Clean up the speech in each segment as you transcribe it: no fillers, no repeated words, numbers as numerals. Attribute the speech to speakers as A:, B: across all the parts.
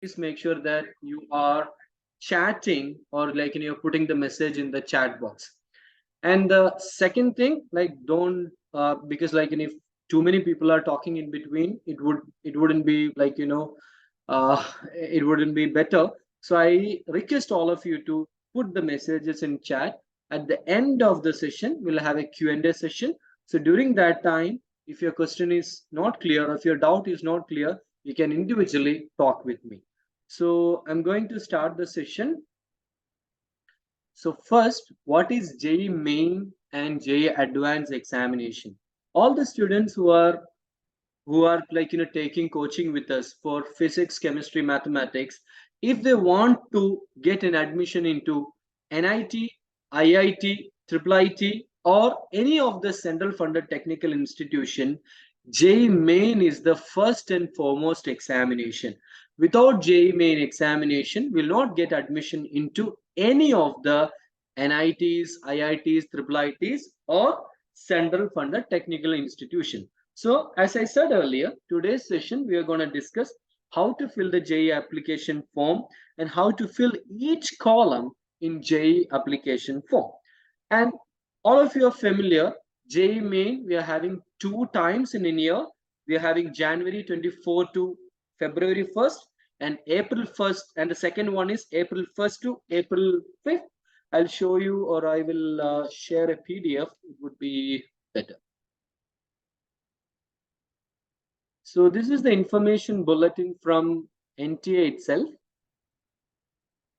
A: please make sure that you are chatting or like you're putting the message in the chat box. And the second thing, like don't because like if too many people are talking in between, it wouldn't be like it wouldn't be better. So I request all of you to put the messages in chat. At the end of the session, we'll have a Q&A session. So during that time, if your question is not clear, or if your doubt is not clear, you can individually talk with me. So I'm going to start the session. So first, what is JEE Main and JEE Advanced examination? All the students who are like taking coaching with us for physics, chemistry, mathematics, if they want to get an admission into NIT, IIT, IIIT, or any of the central funded technical institution, JEE Main is the first and foremost examination. Without JEE Main examination, will not get admission into any of the NITs, IITs, IIITs, or central funded technical institution. So as I said earlier, today's session we are going to discuss how to fill the JEE application form and how to fill each column in JEE application form. And all of you are familiar, JEE Main we are having 2 times in a year. We are having January 24 to February 1st and April 1st, and the second one is April 1st to April 5th. I'll show you, or I will share a PDF. It would be better. So this is the information bulletin from NTA itself.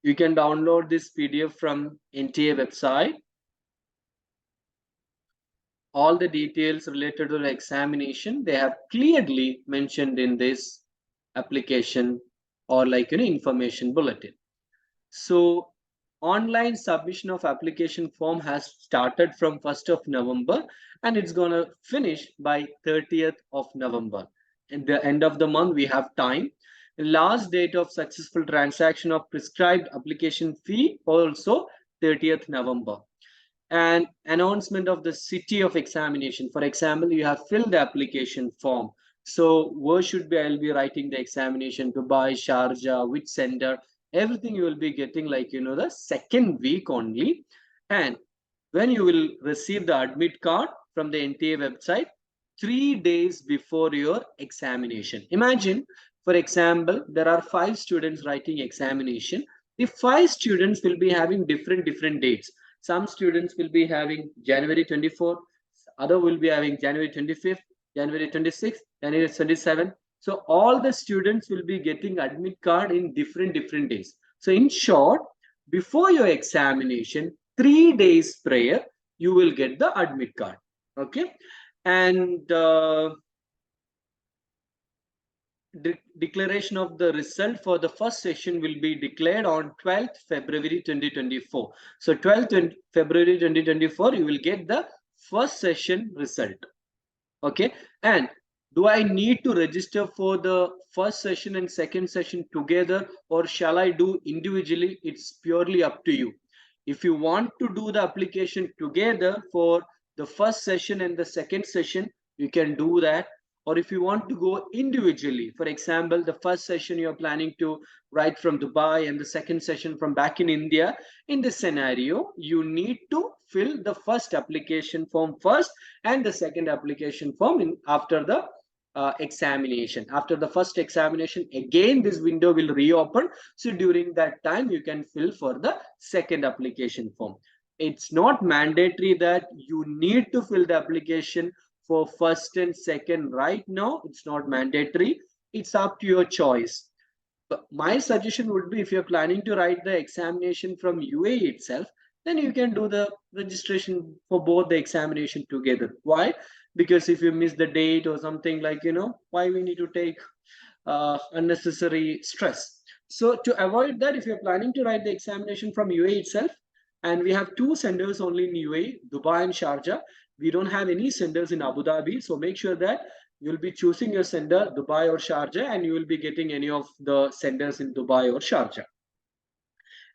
A: You can download this PDF from NTA website. All the details related to the examination, they have clearly mentioned in this application or like information bulletin. So online submission of application form has started from 1st of November and it's going to finish by 30th of November. At the end of the month, we have time. The last date of successful transaction of prescribed application fee also 30th November. And announcement of the city of examination. For example, you have filled the application form. So where should be I'll be writing the examination? Dubai, Sharjah, which center? Everything you will be getting like the second week only. And when you will receive the admit card from the NTA website 3 days before your examination. Imagine, for example, there are 5 students writing examination. The 5 students will be having different dates. Some students will be having January 24th, other will be having January 25th, January 26th, January 27th. So all the students will be getting admit card in different days. So in short, before your examination, 3 days prior, you will get the admit card. Okay. And declaration of the result for the first session will be declared on 12th February 2024. So 12th February 2024, you will get the first session result. Okay. And do I need to register for the first session and second session together, or shall I do individually? It's purely up to you. If you want to do the application together for the first session and the second session, you can do that. Or if you want to go individually, for example, the first session you're planning to write from Dubai and the second session from back in India, in this scenario, you need to fill the first application form first and the second application form after the examination. After the first examination, again this window will reopen. So during that time, you can fill for the second application form. It's not mandatory that you need to fill the application for first and second right now. It's not mandatory. It's up to your choice. But my suggestion would be, if you're planning to write the examination from UAE itself, then you can do the registration for both the examination together. Why? Because if you miss the date or something, like why we need to take unnecessary stress. So to avoid that, if you're planning to write the examination from UAE itself, and we have 2 centers only in UAE, Dubai and Sharjah. We don't have any centers in Abu Dhabi. So make sure that you'll be choosing your center, Dubai or Sharjah, and you will be getting any of the centers in Dubai or Sharjah.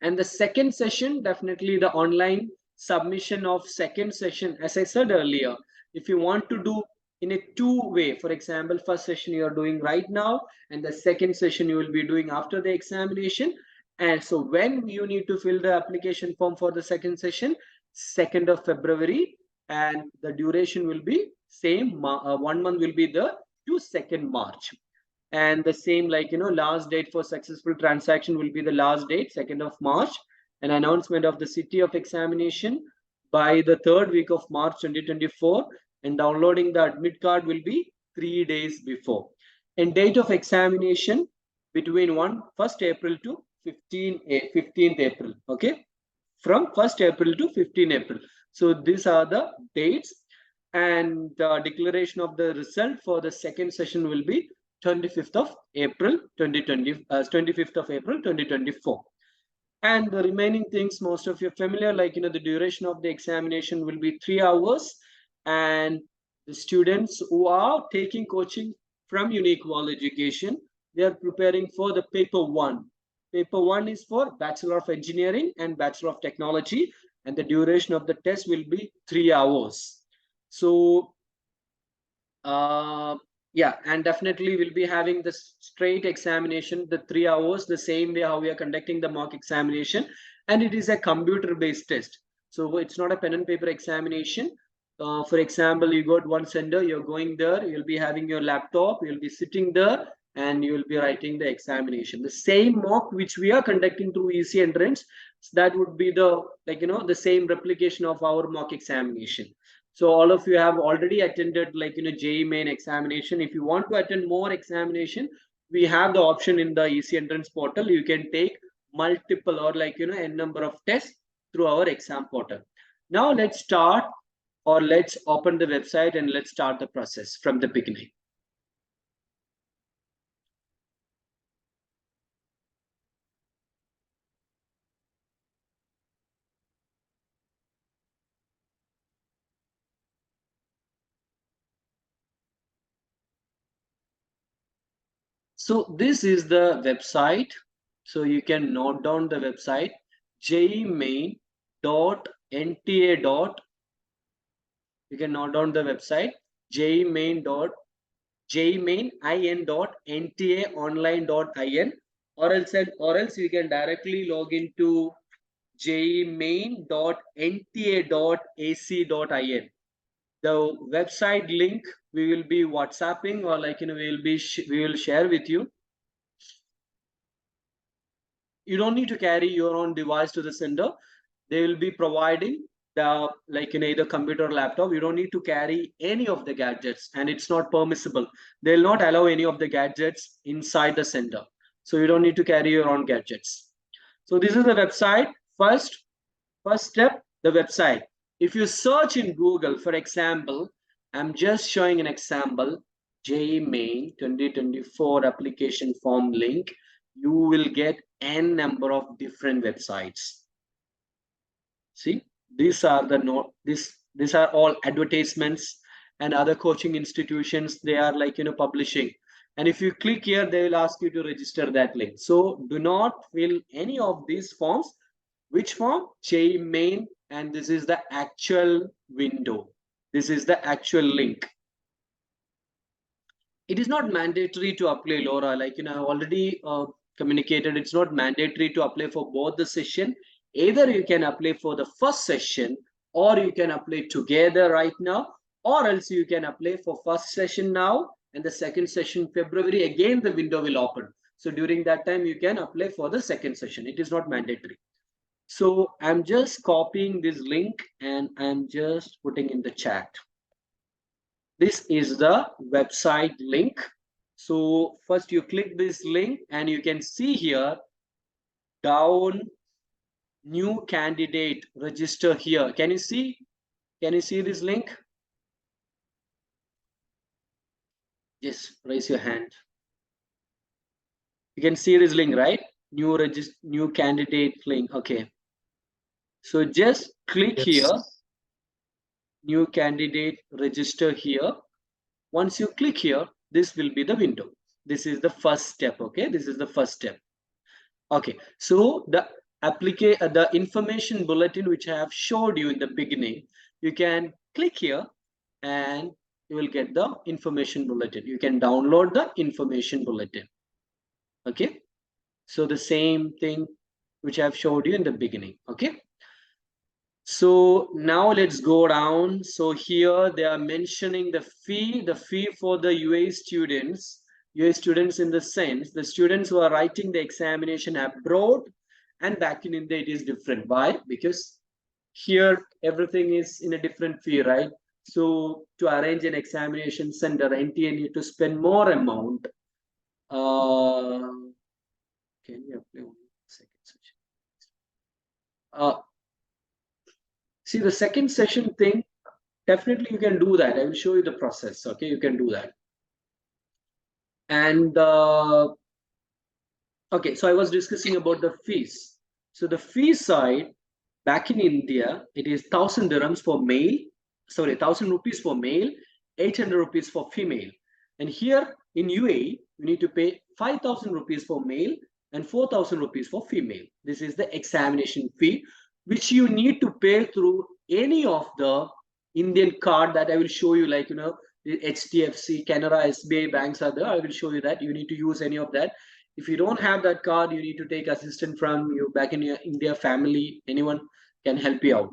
A: And the second session, definitely the online submission of second session. As I said earlier, if you want to do in a two-way. For example, first session you are doing right now, and the second session you will be doing after the examination. And so when you need to fill the application form for the second session, 2nd of February, and the duration will be same, 1 month will be the to 2nd March. And the same, like, last date for successful transaction will be the last date, 2nd of March. An announcement of the city of examination by the 3rd week of March 2024, and downloading the admit card will be 3 days before. And date of examination between 1st April to 15th April. Okay, from 1st April to 15th April. So these are the dates, and the declaration of the result for the second session will be 25th of April 2020, 25th of April 2024. And the remaining things, most of you are familiar, like, the duration of the examination will be 3 hours. And the students who are taking coaching from Unique World Education, they are preparing for the paper 1. Paper 1 is for Bachelor of Engineering and Bachelor of Technology, and the duration of the test will be 3 hours. So yeah, and definitely we'll be having the straight examination, the 3 hours, the same way how we are conducting the mock examination. And it is a computer based test, so it's not a pen and paper examination. For example, you got one center, you're going there, you'll be having your laptop, you'll be sitting there, and you will be writing the examination. The same mock which we are conducting through easy entrance, that would be the, like, the same replication of our mock examination. So all of you have already attended, like, JEE main examination. If you want to attend more examination, we have the option in the easy entrance portal. You can take multiple, or, like, n number of tests through our exam portal. Now let's start, or let's open the website, and let's start the process from the beginning. So this is the website. So you can note down the website, jemain.nta. You can note down the website, jemain.ntaonline.in, or else you can directly log into jemain.nta.ac.in. The website link we will be WhatsApping, or, like, we will share with you. You don't need to carry your own device to the center. They will be providing the, like, either computer or laptop. You don't need to carry any of the gadgets, and it's not permissible. They'll not allow any of the gadgets inside the center, so you don't need to carry your own gadgets. So this is the website. First step, the website. If you search in Google, for example, I'm just showing an example, JEE Main 2024 application form link, you will get n number of different websites. See, these are the these are all advertisements, and other coaching institutions, they are, like, publishing. And if you click here, they will ask you to register that link. So do not fill any of these forms. Which form? JEE Main, and this is the actual window. This is the actual link. It is not mandatory to apply, Laura. Like, I already communicated, it's not mandatory to apply for both the session. Either you can apply for the first session, or you can apply together right now, or else you can apply for first session now, and the second session February, again the window will open. So during that time you can apply for the second session. It is not mandatory. So I'm just copying this link, and I'm just putting in the chat. This is the website link. So first you click this link, and you can see here down, new candidate, register here. Can you see? Can you see this link? Yes, raise your hand. You can see this link, right? New candidate link. Okay. So just click here, new candidate, register here. Once you click here, this will be the window. This is the first step. Okay, this is the first step. Okay, so the information bulletin which I have showed you in the beginning, you can click here, and you will get the information bulletin. You can download the information bulletin. Okay, so the same thing which I've showed you in the beginning. Okay, so now let's go down. So here they are mentioning the fee for the UA students in the sense the students who are writing the examination abroad and back in India it is different. Why? Because here everything is in a different fee, right? So to arrange an examination center, NTA need to spend more amount. Can you apply one second section? See the second session thing, definitely you can do that. I will show you the process. Okay, you can do that. And okay, so I was discussing about the fees. So the fee side, back in India, it is 1,000 dirhams for male, sorry, 1,000 rupees for male, 800 rupees for female. And here in UAE, you need to pay 5,000 rupees for male and 4,000 rupees for female. This is the examination fee, which you need to pay through any of the Indian card that I will show you, like, the HDFC, Canara, SBI banks are there. I will show you that. You need to use any of that. If you don't have that card, you need to take assistance from you back in your India family. Anyone can help you out.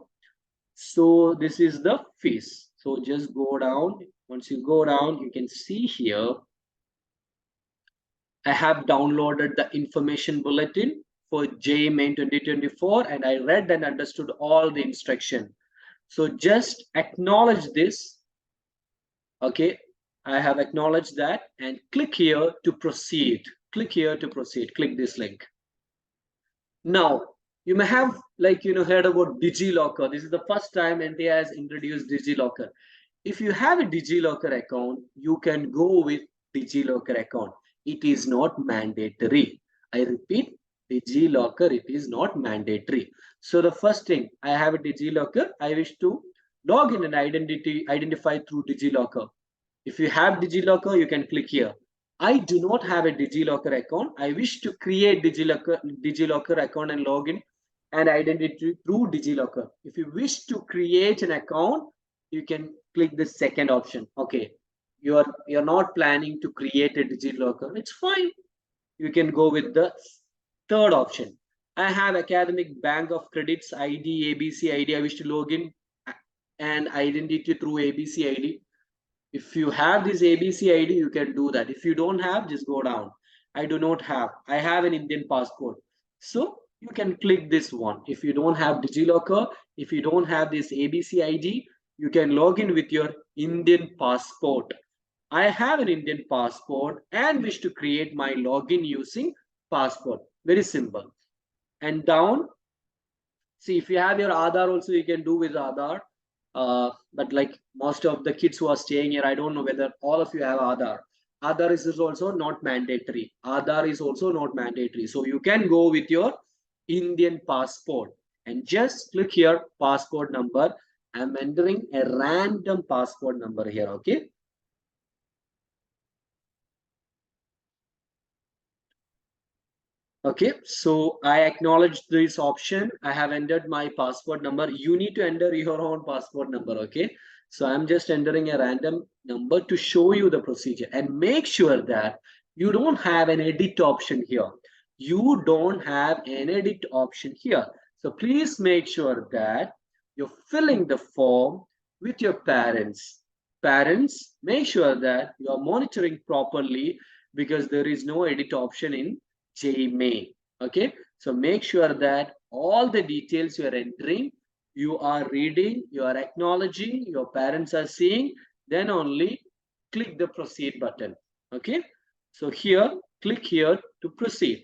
A: So this is the fees. So just go down. Once you go down, you can see here, I have downloaded the information bulletin for JEE Main 2024 and I read and understood all the instruction. So just acknowledge this. Okay, I have acknowledged that and click here to proceed. Click here to proceed. Click this link. Now, you may have heard about DigiLocker. This is the first time NTA has introduced DigiLocker. If you have a DigiLocker account, you can go with DigiLocker account. It is not mandatory. I repeat, DigiLocker, it is not mandatory. So the first thing, I have a DigiLocker. I wish to log in and identify through DigiLocker. If you have DigiLocker, you can click here. I do not have a DigiLocker account. I wish to create DigiLocker account and log in and identity through DigiLocker. If you wish to create an account, you can click the second option. Okay, you're not planning to create a DigiLocker. It's fine. You can go with the third option. I have academic bank of credits ID, ABC ID. I wish to log in and identity through ABC ID. If you have this ABC ID, you can do that. If you don't have, just go down. I do not have. I have an Indian passport. So you can click this one. If you don't have DigiLocker, if you don't have this ABC ID, you can log in with your Indian passport. I have an Indian passport and wish to create my login using passport. Very simple. And down, see, if you have your Aadhaar also, you can do with Aadhaar. But like most of the kids who are staying here, I don't know whether all of you have Aadhaar. Aadhaar is also not mandatory. Aadhaar is also not mandatory. So you can go with your Indian passport and just click here, passport number. I'm entering a random passport number here, okay? Okay, so I acknowledge this option. I have entered my passport number. You need to enter your own passport number, okay? So I'm just entering a random number to show you the procedure and make sure that you don't have an edit option here. You don't have an edit option here. So please make sure that you're filling the form with your parents. Parents, make sure that you are monitoring properly because there is no edit option in JEE Main. Okay, so make sure that all the details you are entering, you are reading, you are acknowledging, your parents are seeing, then only click the proceed button. Okay, so here, click here to proceed.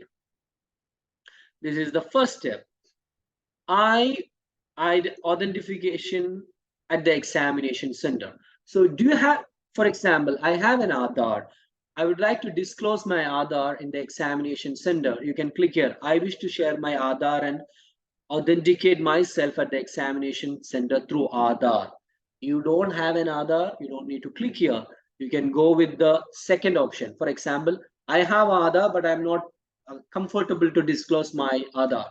A: This is the first step. I identification at the examination center. So do you have, for example, I have an Aadhaar. I would like to disclose my Aadhaar in the examination center. You can click here. I wish to share my Aadhaar and authenticate myself at the examination center through Aadhaar. You don't have an Aadhaar, you don't need to click here. You can go with the second option. For example, I have Aadhaar, but I'm not comfortable to disclose my Aadhaar.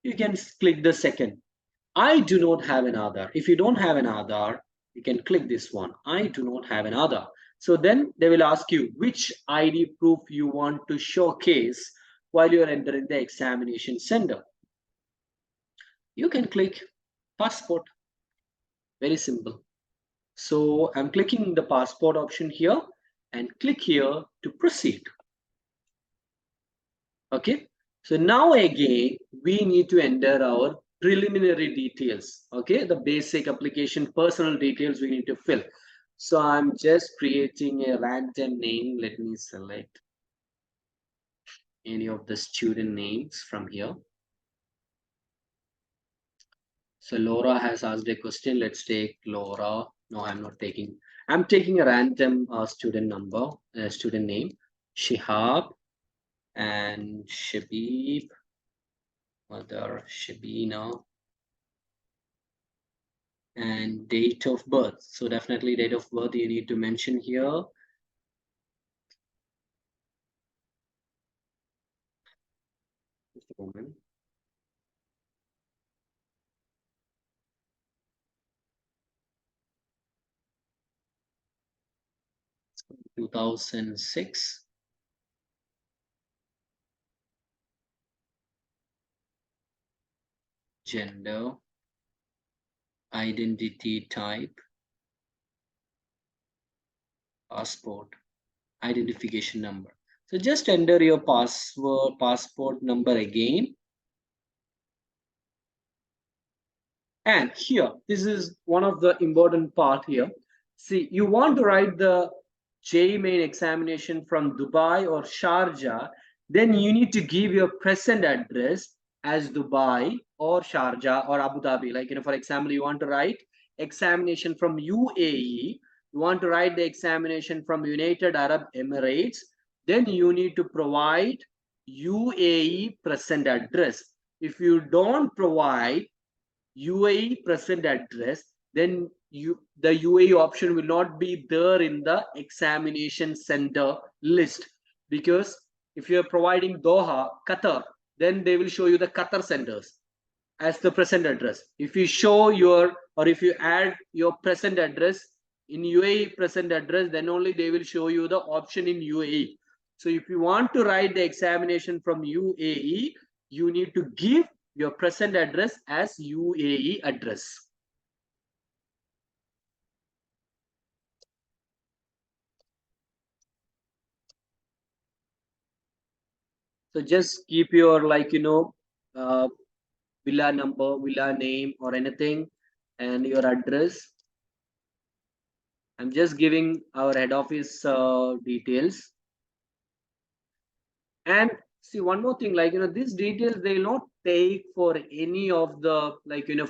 A: You can click the second. I do not have an Aadhaar. If you don't have an Aadhaar, You can click this one. I do not have an Aadhaar. So then they will ask you which ID proof you want to showcase while you're entering the examination center. You can click passport. Very simple. So I'm clicking the passport option here and click here to proceed. Okay. So now again, we need to enter our preliminary details. Okay. The basic application personal details we need to fill. So I'm just creating a random name. Let me select any of the student names from here. So Laura has asked a question. Let's take Laura. No, I'm not taking. I'm taking a random student number, student name. Shihab and Shabib, mother Shabina, and date of birth. So definitely date of birth you need to mention here. Just a moment. So 2006. Gender, identity type, passport, identification number. So just enter your passport number again. And here, this is one of the important part here. See, you want to write the JEE main examination from Dubai or Sharjah, then you need to give your present address as Dubai or Sharjah or Abu Dhabi. Like, for example, you want to write examination from UAE, you want to write the examination from United Arab Emirates, then you need to provide UAE present address. If you don't provide UAE present address, then the UAE option will not be there in the examination center list, because if you're providing Doha, Qatar, then they will show you the Qatar centers as the present address. If you show your, or if you add your present address in UAE present address, then only they will show you the option in UAE. So if you want to write the examination from UAE, you need to give your present address as UAE address. So just keep your uh, villa number, villa name or anything and your address. I'm just giving our head office details. And see one more thing, these details they will not take for any of the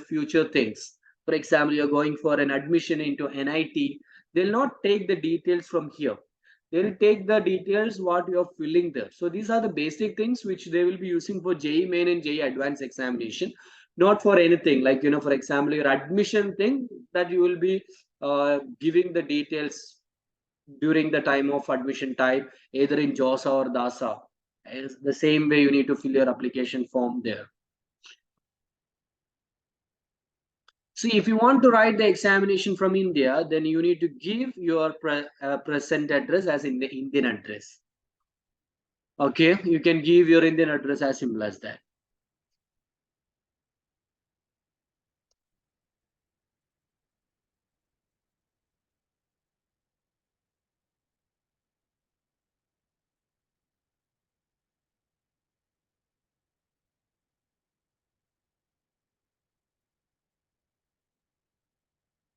A: future things. For example, you're going for an admission into NIT, they'll not take the details from here. They'll take the details what you're filling there. So these are the basic things which they will be using for JEE main and JEE advanced examination, not for anything for example your admission thing that you will be giving the details during the time of admission type, either in JOSA or DASA. Is the same way you need to fill your application form there. See, if you want to write the examination from India, then you need to give your present address as in the Indian address. Okay, you can give your Indian address as simple as that.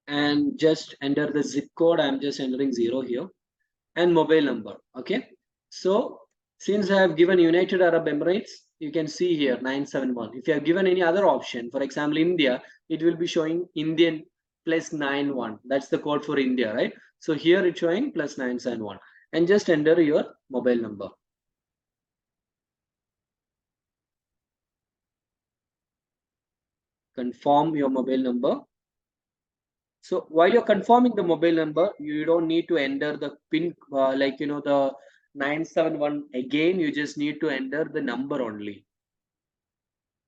A: And just enter the zip code. I'm just entering 0 here, and mobile number. Okay, so since I have given United Arab Emirates, you can see here 971. If you have given any other option, for example India, it will be showing Indian plus 91. That's the code for India, right? So here it's showing plus 971, and just enter your mobile number. Confirm your mobile number. So while you're confirming the mobile number, you don't need to enter the pin the 971 again. You just need to enter the number only.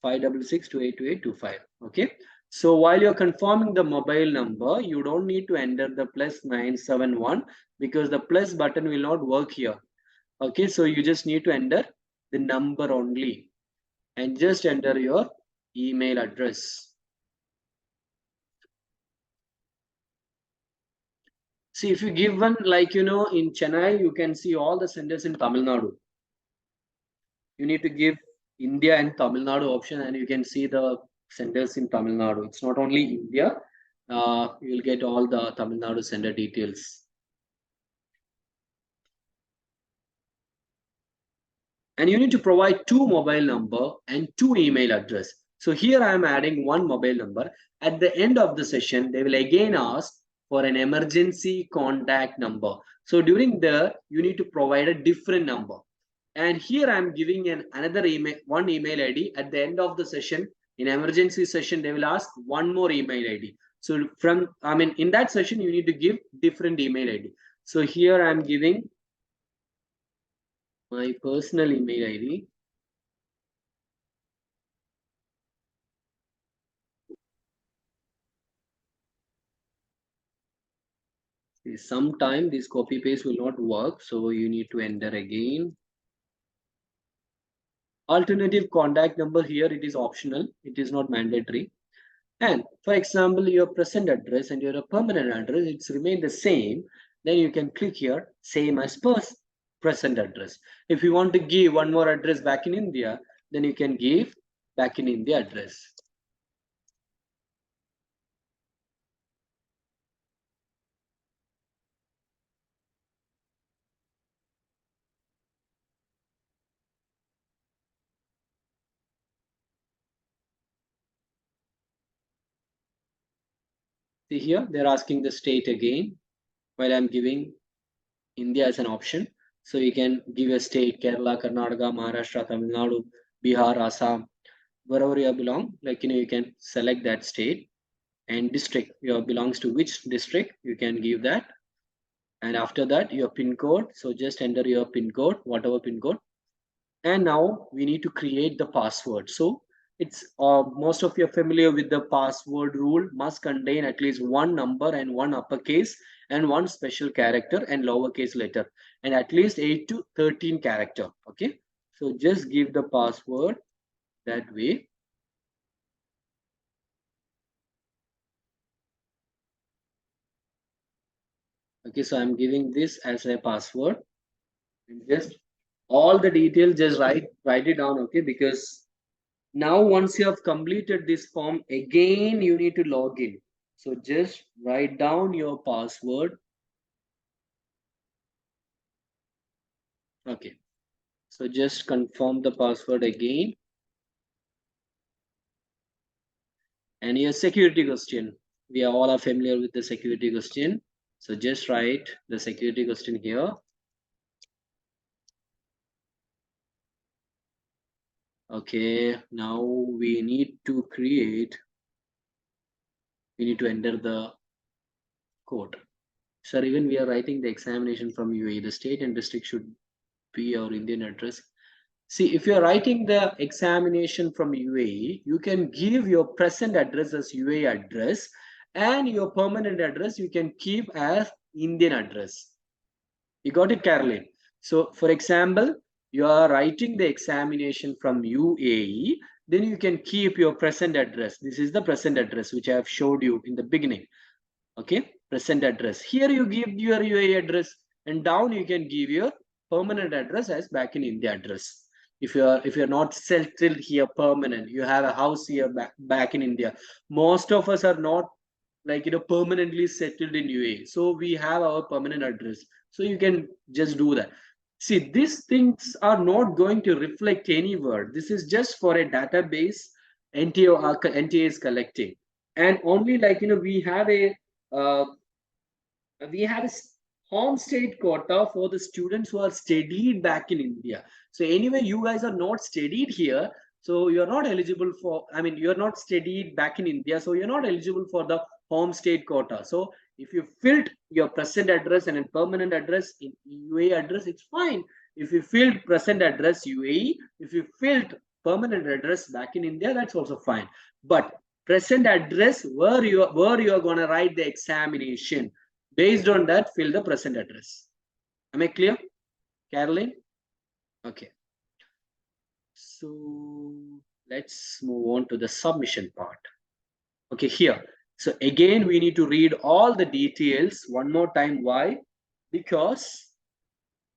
A: 566282825. Okay. So while you're confirming the mobile number, you don't need to enter the +971 because the plus button will not work here. Okay, so you just need to enter the number only and just enter your email address. See, if you give one, like, in Chennai, you can see all the centers in Tamil Nadu. You need to give India and Tamil Nadu option, and you can see the centers in Tamil Nadu. It's not only India. You'll get all the Tamil Nadu center details. And you need to provide two mobile number and two email address. So here I am adding one mobile number. At the end of the session, they will again ask for an emergency contact number. So during the, you need to provide a different number. And here I'm giving another email, one email ID. At the end of the session, in emergency session, they will ask one more email ID. So in that session, you need to give different email ID. So here I'm giving my personal email ID. Sometime this copy paste will not work, so you need to enter again. Alternative contact number, here it is optional, it is not mandatory. And for example, your present address and your permanent address, it's remain the same. Then you can click here, same as present address. If you want to give one more address back in India, then you can give back in India address. See here, they're asking the state again, while I'm giving India as an option. So you can give a state, Kerala, Karnataka, Maharashtra, Tamil Nadu, Bihar, Assam, wherever you belong, you can select that state. And district, you belongs to which district, you can give that. And after that, your pin code. So just enter your pin code, whatever pin code. And now we need to create the password. So it's most of you are familiar with the password rule, must contain at least one number and one uppercase and one special character and lowercase letter, and at least 8 to 13 character. Okay, so just give the password that way. Okay, so I'm giving this as a password, and just all the details, just write it down. Okay, because now, once you have completed this form, again you need to log in. So just write down your password. Okay. So just confirm the password again. And your security question. We are all familiar with the security question. So just write the security question here. Okay. Now we need to enter the code. Sir, even we are writing the examination from UAE. The state and district should be our Indian address. See, if you're writing the examination from UAE, you can give your present address as UAE address, and your permanent address you can keep as Indian address. You got it, Caroline? So, for example, you are writing the examination from UAE, then you can keep your present address. This is the present address which I have showed you in the beginning. Okay, present address. Here you give your UAE address, and down you can give your permanent address as back in India address. If you're not settled here permanent, you have a house here back in India. Most of us are not permanently settled in UAE, so we have our permanent address. So you can just do that. See, these things are not going to reflect any word. This is just for a database NTA is collecting, and only uh, we have a home state quota for the students who are studied back in India. So anyway, you guys are not studied here, so you're not eligible for. I mean, you're not studied back in India, so you're not eligible for the home state quota. So if you filled your present address and a permanent address in UAE address, it's fine. If you filled present address UAE, if you filled permanent address back in India, that's also fine. But present address where you are going to write the examination. Based on that, fill the present address. Am I clear, Caroline? Okay. So let's move on to the submission part. Okay, here. So again, we need to read all the details one more time. Why? Because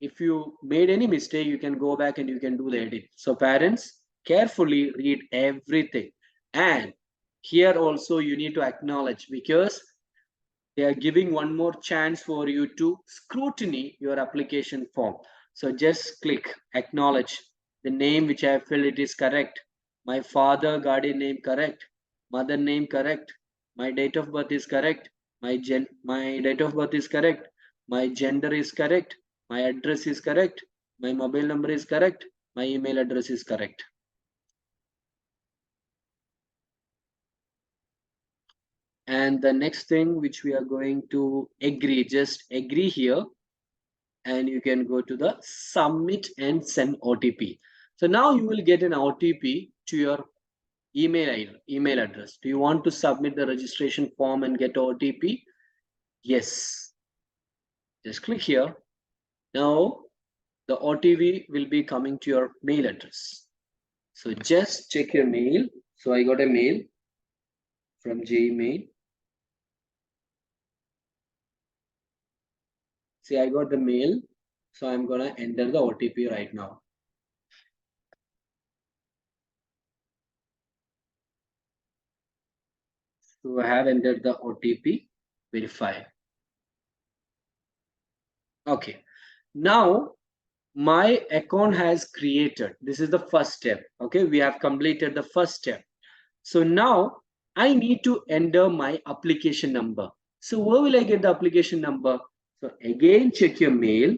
A: if you made any mistake, you can go back and you can do the edit. So parents, carefully read everything. And here also you need to acknowledge, because they are giving one more chance for you to scrutiny your application form. So just click acknowledge. The name which I have filled, it is correct. My father guardian name correct. Mother name correct. My date of birth is correct. My date of birth is correct. My gender is correct. My address is correct. My mobile number is correct. My email address is correct. And the next thing which we are going to agree, just agree here, and you can go to the submit and send OTP. So now you will get an OTP to your email address. Do you want to submit the registration form and get OTP? Yes. Just click here. Now the OTP will be coming to your mail address. So just check your mail. So I got a mail from Gmail. See, I got the mail. So I'm gonna enter the OTP right now. So I have entered the OTP. Verify. Okay. Now my account has created. This is the first step. Okay, we have completed the first step. So now I need to enter my application number. So where will I get the application number? So again, check your mail.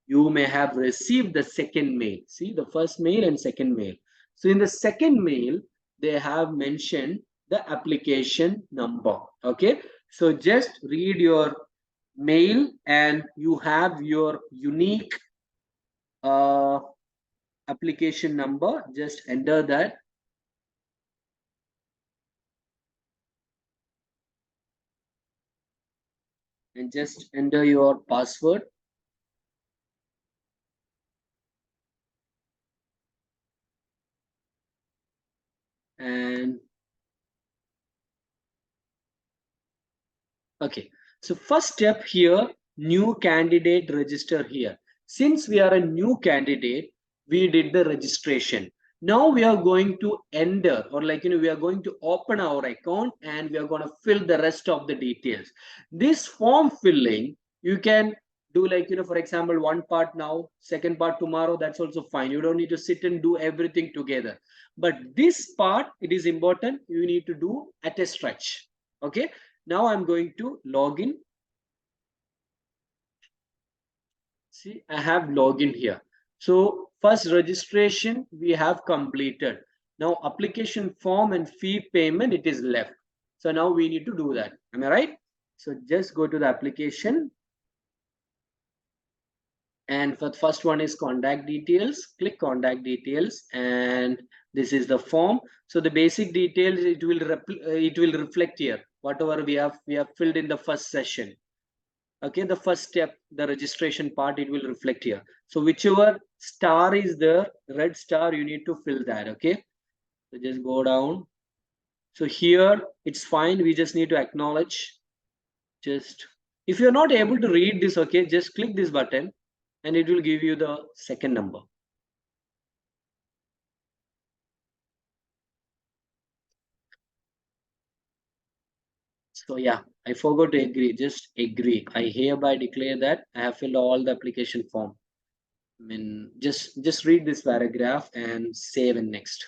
A: You may have received the second mail. See the first mail and second mail. So in the second mail, they have mentioned the application number. Okay, so just read your mail and you have your unique uh, application number. Just enter that and just enter your password. And okay, so first step here, new candidate register here. Since we are a new candidate, we did the registration. Now we are going to enter, or we are going to open our account and we are going to fill the rest of the details. This form filling, you can do for example, one part now, second part tomorrow, that's also fine. You don't need to sit and do everything together. But this part, it is important, you need to do at a stretch. Okay. Now I'm going to log in. See, I have login here. So first registration we have completed. Now application form and fee payment, it is left. So now we need to do that. Am I right? So just go to the application. And for the first one is contact details. Click contact details, and this is the form. So the basic details, it will reflect here whatever we have filled in the first session. Okay, the first step, the registration part, it will reflect here. So whichever star is there, red star, you need to fill that. Okay, so just go down. So here it's fine, we just need to acknowledge. Just if you're not able to read this, okay, just click this button and it will give you the second number. So yeah, I forgot to agree. Just agree. I hereby declare that I have filled all the application form. I mean, just read this paragraph and save and next.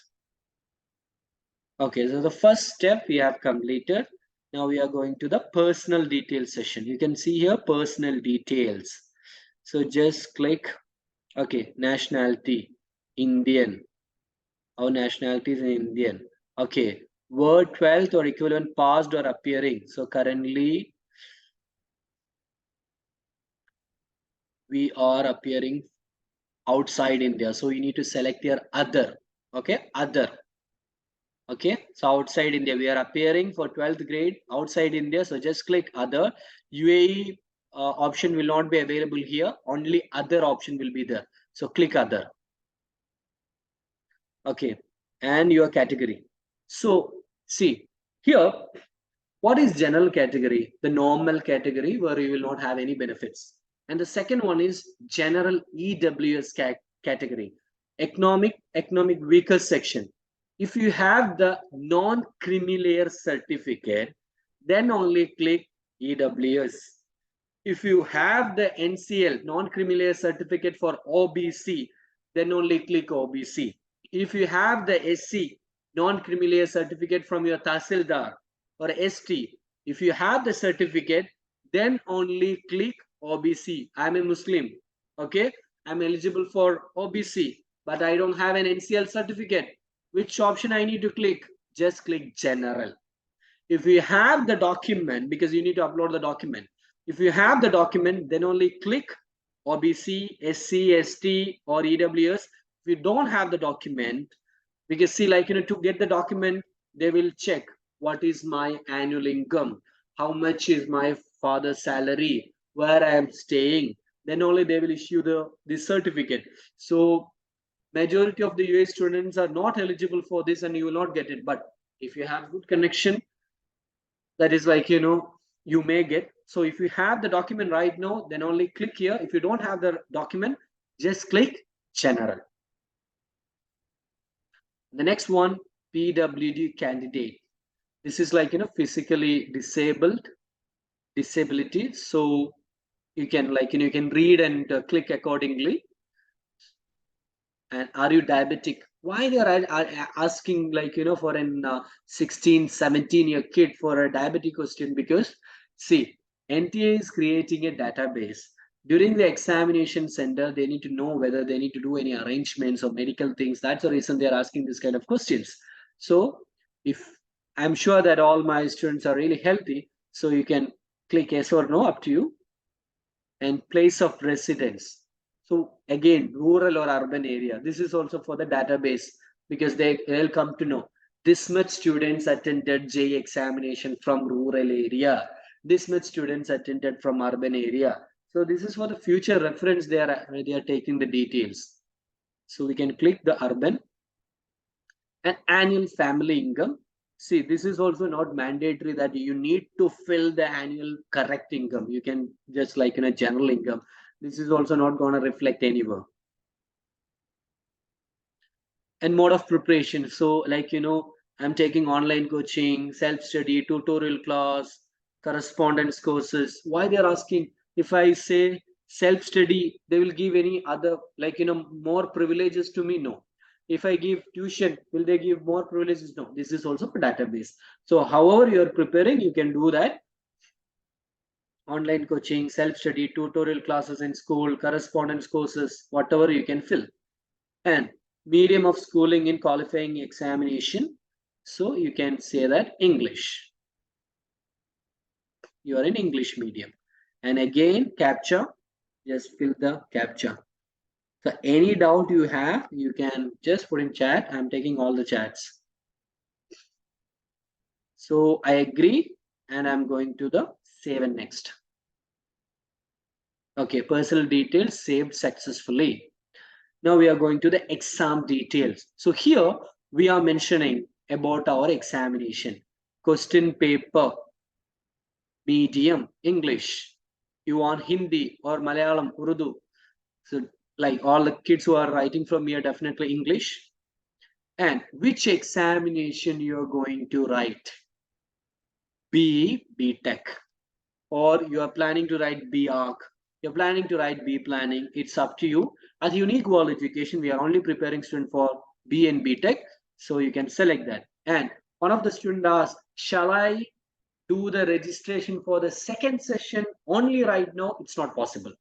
A: Okay, so the first step we have completed. Now we are going to the personal details session. You can see here personal details. So just click. Okay, nationality Indian. Our nationality is Indian. Okay, word 12th or equivalent passed or appearing. So currently we are appearing outside India. So you need to select your other. Okay, other. Okay, so outside India, we are appearing for 12th grade outside India. So just click other. UAE option will not be available here. Only other option will be there. So click other. Okay, and your category. So see here, what is general category? The normal category where you will not have any benefits. And the second one is general EWS category, economic weaker section. If you have the non-creamy layer certificate, then only click EWS. If you have the NCL, non-creamy layer certificate for OBC, then only click OBC. If you have the SC, non-creamy layer certificate from your Tahsildar or ST, if you have the certificate, then only click OBC. I'm a Muslim, okay? I'm eligible for OBC, but I don't have an NCL certificate. Which option I need to click? Just click general. If you have the document, because you need to upload the document, if you have the document, then only click OBC, SC, ST, or EWS. If you don't have the document, because see, like, to get the document, they will check what is my annual income, how much is my father's salary, where I am staying. Then only they will issue the certificate. So majority of the US students are not eligible for this, and you will not get it. But if you have good connection, that is like, you may get. So if you have the document right now, then only click here. If you don't have the document, just click general. The next one, PWD candidate. This is like, physically disabled, disability. So you can like, you can read and click accordingly. And are you diabetic? Why they are asking, like, for an 16 17-year kid for a diabetic question? Because see, NTA is creating a database. During the examination center, they need to know whether they need to do any arrangements or medical things. That's the reason they are asking this kind of questions. So if I'm sure that all my students are really healthy, so you can click yes or no, up to you. And place of residence. So again, rural or urban area. This is also for the database, because they'll come to know this much students attended JEE examination from rural area. This much students attended from urban area. So this is for the future reference. They are taking the details. So we can click the urban and annual family income. See, this is also not mandatory that you need to fill the annual correct income. You can just like in a general income. This is also not going to reflect anywhere. And mode of preparation. So like, I'm taking online coaching, self-study, tutorial class, correspondence courses. Why they're asking? If I say self-study, they will give any other, like, more privileges to me? No. If I give tuition, will they give more privileges? No. This is also a database. So however you're preparing, you can do that. Online coaching, self-study, tutorial classes in school, correspondence courses, whatever you can fill. And medium of schooling in qualifying examination. So you can say that English. You are in English medium. And again, CAPTCHA, just fill the CAPTCHA. So any doubt you have, you can just put in chat. I'm taking all the chats. So I agree, and I'm going to the save and next. Okay, personal details saved successfully. Now we are going to the exam details. So here we are mentioning about our examination. Question paper, medium, English. You want Hindi or Malayalam, Urdu. So like all the kids who are writing from here, definitely English. And which examination you are going to write? B.Tech. Or you are planning to write B.Arch. You're planning to write B planning. It's up to you. As unique qualification, we are only preparing student for B and B.Tech. So you can select that. And one of the student asked, shall I do the registration for the second session only right now? It's not possible.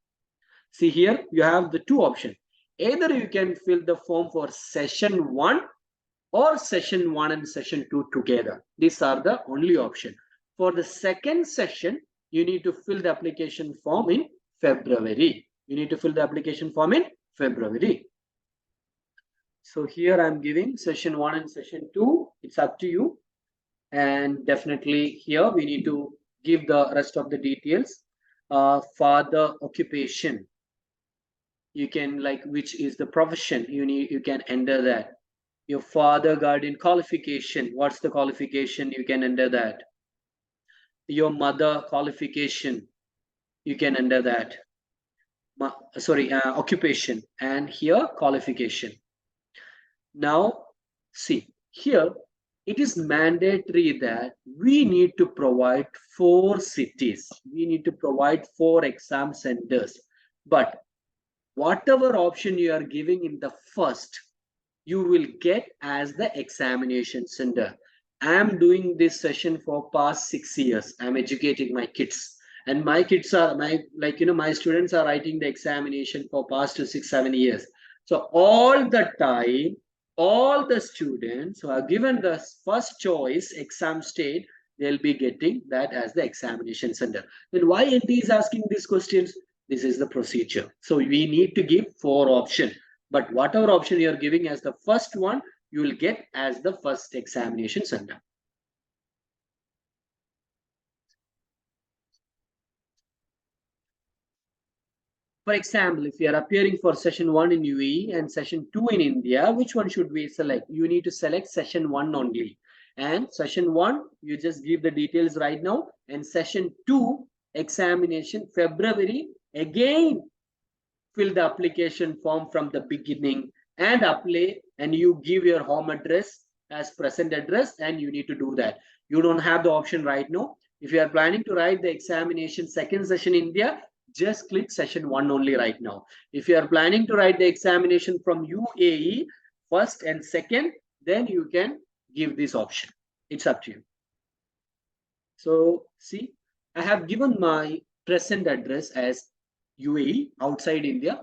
A: See here, you have the two options. Either you can fill the form for session 1 or session 1 and session 2 together. These are the only option. For the second session, you need to fill the application form in February. You need to fill the application form in February. So here I'm giving session 1 and session 2. It's up to you. And definitely here we need to give the rest of the details. Father occupation. You can like which is the profession you can enter that. Your father guardian qualification. What's the qualification? You can enter that. Your mother qualification. You can enter that. Occupation, and here qualification. Now, see, here it is mandatory that we need to provide 4 cities. We need to provide 4 exam centers. But whatever option you are giving in the first, you will get as the examination center. I am doing this session for past 6 years. I'm educating my kids. And my kids are my students are writing the examination for past 6, 7 years. So all the time, all the students who are given the first choice exam state, they'll be getting that as the examination center. Then why NT is asking these questions? This is the procedure. So we need to give 4 options. But whatever option you are giving as the first one, you will get as the first examination center. For example, if you are appearing for session 1 in UAE and session 2 in India, which one should we select? You need to select session 1 only. And session 1, you just give the details right now. And session 2, examination February, again fill the application form from the beginning and apply, and you give your home address as present address, and you need to do that. You don't have the option right now. If you are planning to write the examination second session India, just click session 1 only right now. If you are planning to write the examination from UAE first and second, then you can give this option. It's up to you. So see, I have given my present address as UAE, outside India.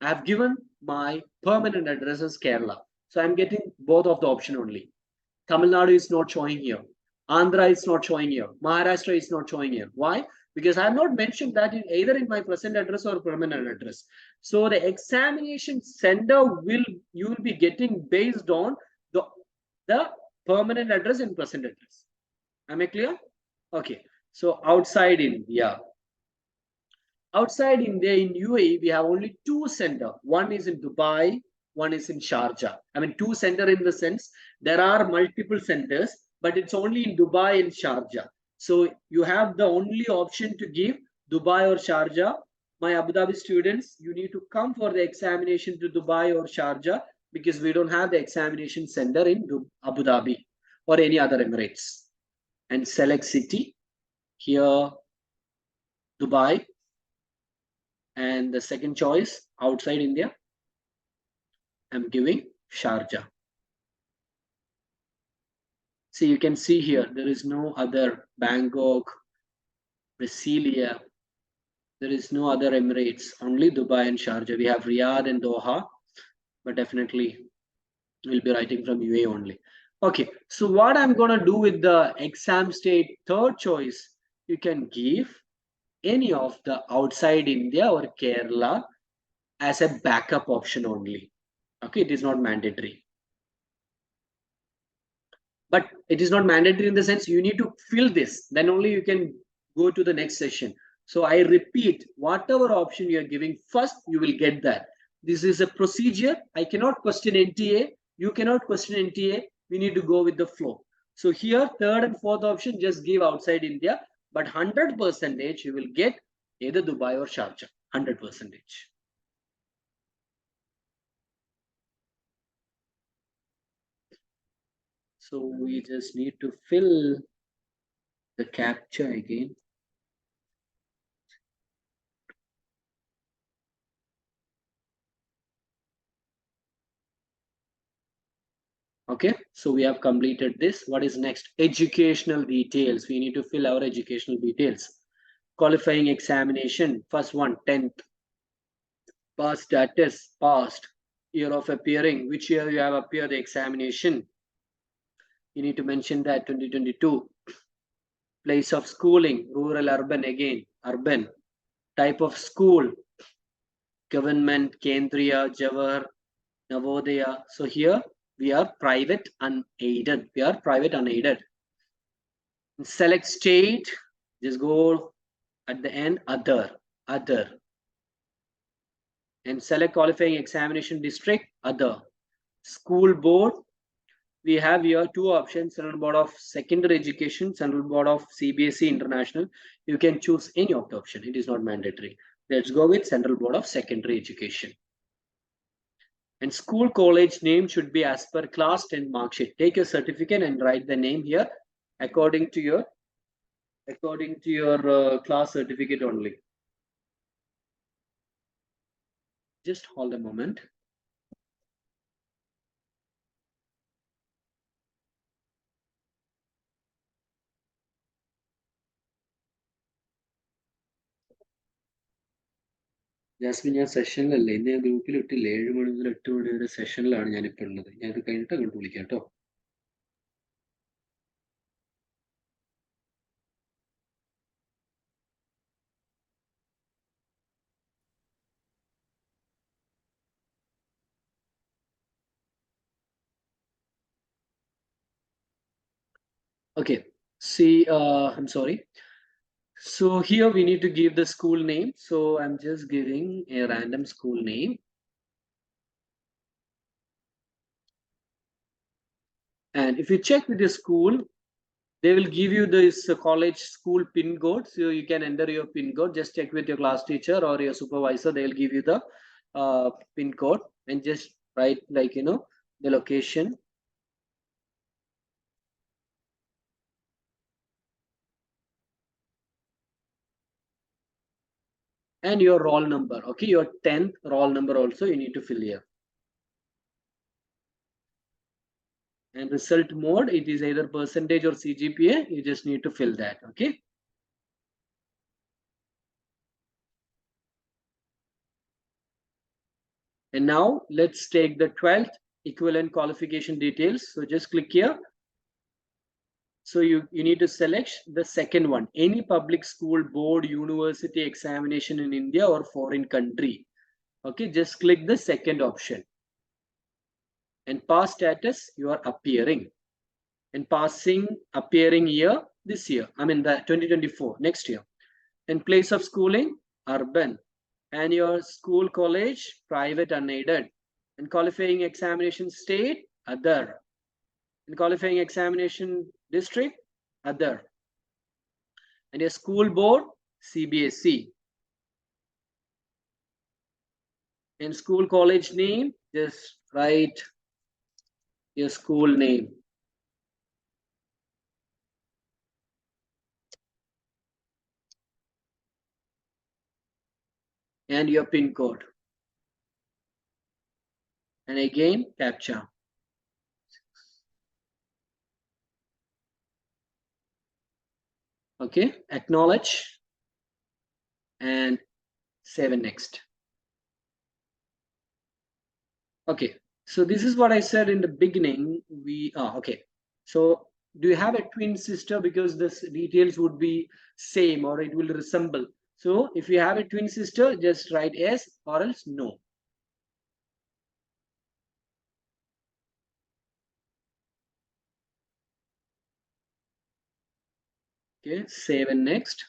A: I have given my permanent address as Kerala. So I'm getting both of the option only. Tamil Nadu is not showing here. Andhra is not showing here. Maharashtra is not showing here. Why? Because I have not mentioned that in either in my present address or permanent address. So the examination center you will be getting based on the permanent address and present address. Am I clear? Okay. So outside India. Outside India, in UAE, we have only 2 centers. One is in Dubai, one is in Sharjah. I mean, 2 centers in the sense there are multiple centers, but it's only in Dubai and Sharjah. So you have the only option to give Dubai or Sharjah. My Abu Dhabi students, you need to come for the examination to Dubai or Sharjah because we don't have the examination center in Abu Dhabi or any other Emirates. And select city here, Dubai. And the second choice, outside India, I'm giving Sharjah. See, you can see here, there is no other Bangkok, Brasilia. There is no other Emirates, only Dubai and Sharjah. We have Riyadh and Doha, but definitely we'll be writing from UAE only. Okay, so what I'm going to do with the exam state third choice, you can give any of the outside India or Kerala as a backup option only. Okay, it is not mandatory. But it is not mandatory in the sense you need to fill this, then only you can go to the next session. So I repeat, whatever option you are giving first, you will get that. This is a procedure. I cannot question NTA. You cannot question NTA. We need to go with the flow. So here, third and fourth option, just give outside India. But 100% you will get either Dubai or Sharjah. 100%. So we just need to fill the captcha again. Okay, so we have completed this. What is next? Educational details. We need to fill our educational details. Qualifying examination. First one, 10th. Past status, past. Year of appearing. Which year you have appeared the examination? You need to mention that 2022. Place of schooling, rural, urban again, urban. Type of school, government, Kendriya, Jawahar. Navodaya. So here we are private unaided. We are private unaided. Select state. Just go at the end, other. And select qualifying examination district, other. School board, we have here two options: Central Board of Secondary Education, Central Board of CBSE International. You can choose any of the option. It is not mandatory. Let's go with Central Board of Secondary Education. And school college name should be as per class 10 mark sheet. Take a certificate and write the name here according to your class certificate only. Just hold a moment. Jasmine, ഞാൻ സെഷനിലല്ലേ, ഇന്ന് ഞാൻ ഗ്രൂപ്പിൽ ഇട്ടില്ല. 7 മണി മുതൽ 8 മണി വരെ സെഷനിലാണ് ഞാനിപ്പോൾ ഉള്ളത്. ഞാൻ ഇത് കഴിഞ്ഞിട്ട് അങ്ങോട്ട് വിളിക്കാം കേട്ടോ. Okay. See, I'm sorry. So here we need to give the school name. So I'm just giving a random school name. And if you check with the school, they will give you this college school pin code. So you can enter your pin code. Just check with your class teacher or your supervisor. They will give you the pin code and just write the location. And your roll number. Okay, your 10th roll number also you need to fill here. And result mode, it is either percentage or CGPA. You just need to fill that. Okay. And now let's take the 12th equivalent qualification details. So just click here. So you need to select the second one, any public school, board, university examination in India or foreign country. Okay, just click the second option. And pass status, you are appearing. And passing, appearing year, this year. I mean the 2024, next year. And place of schooling, urban. And your school, college, private, unaided. And qualifying examination state, other. And qualifying examination district, other. And your school board, CBSE. And school college name, just write your school name. And your pin code. And again, captcha. Okay, acknowledge and save and next. Okay, so this is what I said in the beginning. Okay. So do you have a twin sister? Because this details would be same or it will resemble. So if you have a twin sister, just write yes or else no. Okay, save and next.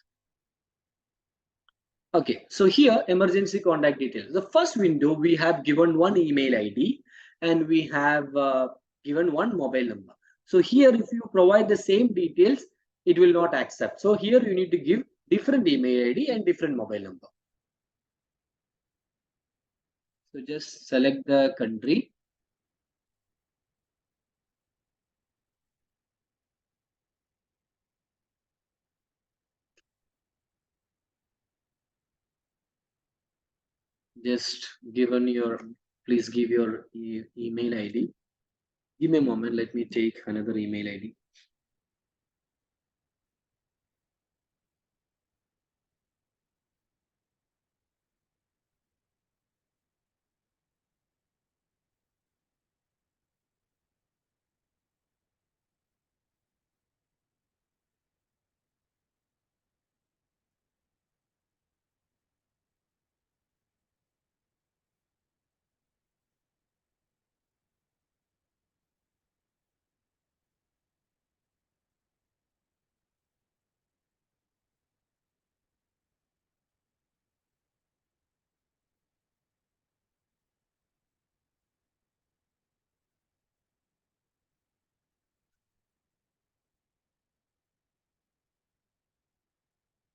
A: Okay, so here emergency contact details. The first window, we have given one email ID and we have given one mobile number. So here, if you provide the same details, it will not accept. So here you need to give different email ID and different mobile number. So just select the country. Just given your, please give your email ID. Give me a moment. Let me take another email ID.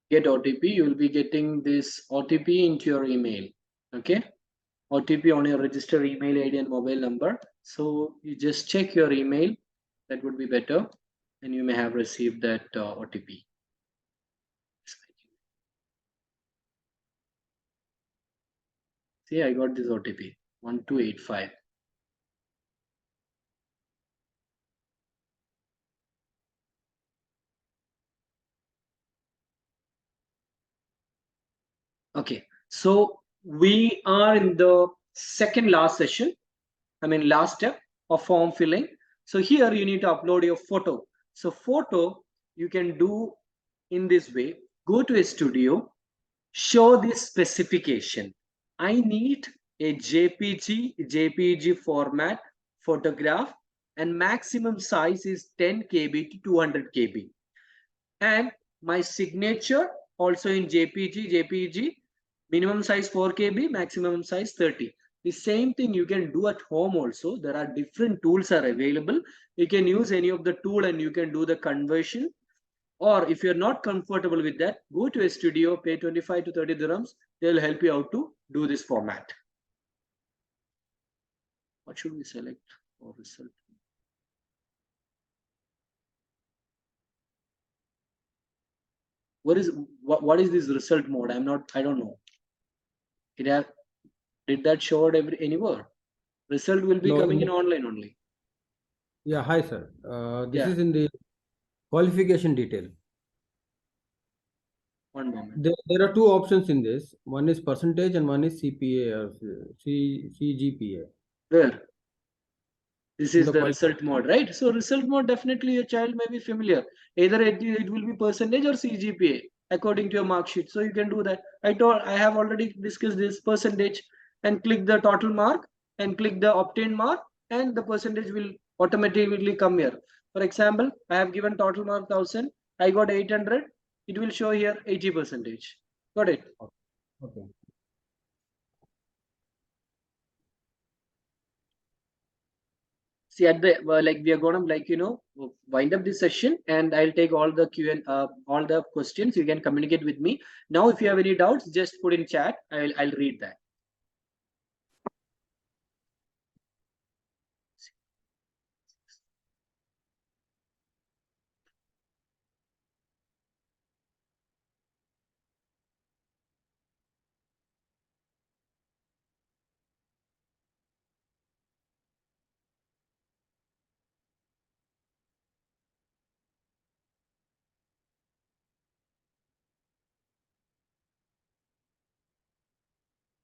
A: get OTP, you will be getting this OTP into your email. Okay, OTP on your registered email ID and mobile number. So you just check your email. That would be better, and you may have received that OTP. See, I got this OTP 1285. Okay, so we are in the second last session. I mean, last step of form filling. So here you need to upload your photo. So photo you can do in this way. Go to a studio, show this specification. I need a JPG format photograph, and maximum size is 10 KB to 200 KB. And my signature also in JPG, minimum size 4 KB, maximum size 30. The same thing you can do at home also. There are different tools are available. You can use any of the tool and you can do the conversion. Or if you're not comfortable with that, go to a studio, pay 25 to 30 dirhams. They'll help you out to do this format. What should we select for result? What is this result mode? I don't know. Did that show anywhere? Result will be
B: No,
A: coming in online only.
B: yeah, hi sir. This
A: Yeah,
B: is in the qualification detail.
A: one moment.
B: There are two options in this. One is percentage and one is CPA or CGPA.
A: Where? This
B: In
A: is
B: the
A: the result mode, right? So result mode, definitely your child may be familiar. Either it will be percentage or CGPA according to your mark sheet. So you can do that. I have already discussed this percentage, and click the total mark and click the obtained mark, and the percentage will automatically come here. For example, I have given total mark 1000. I got 800. It will show here 80%. Got it?
B: Okay.
A: See, at the like we are gonna wind up this session, and I'll take all the Q and all the questions. You can communicate with me now. If you have any doubts, just put in chat. I'll read that.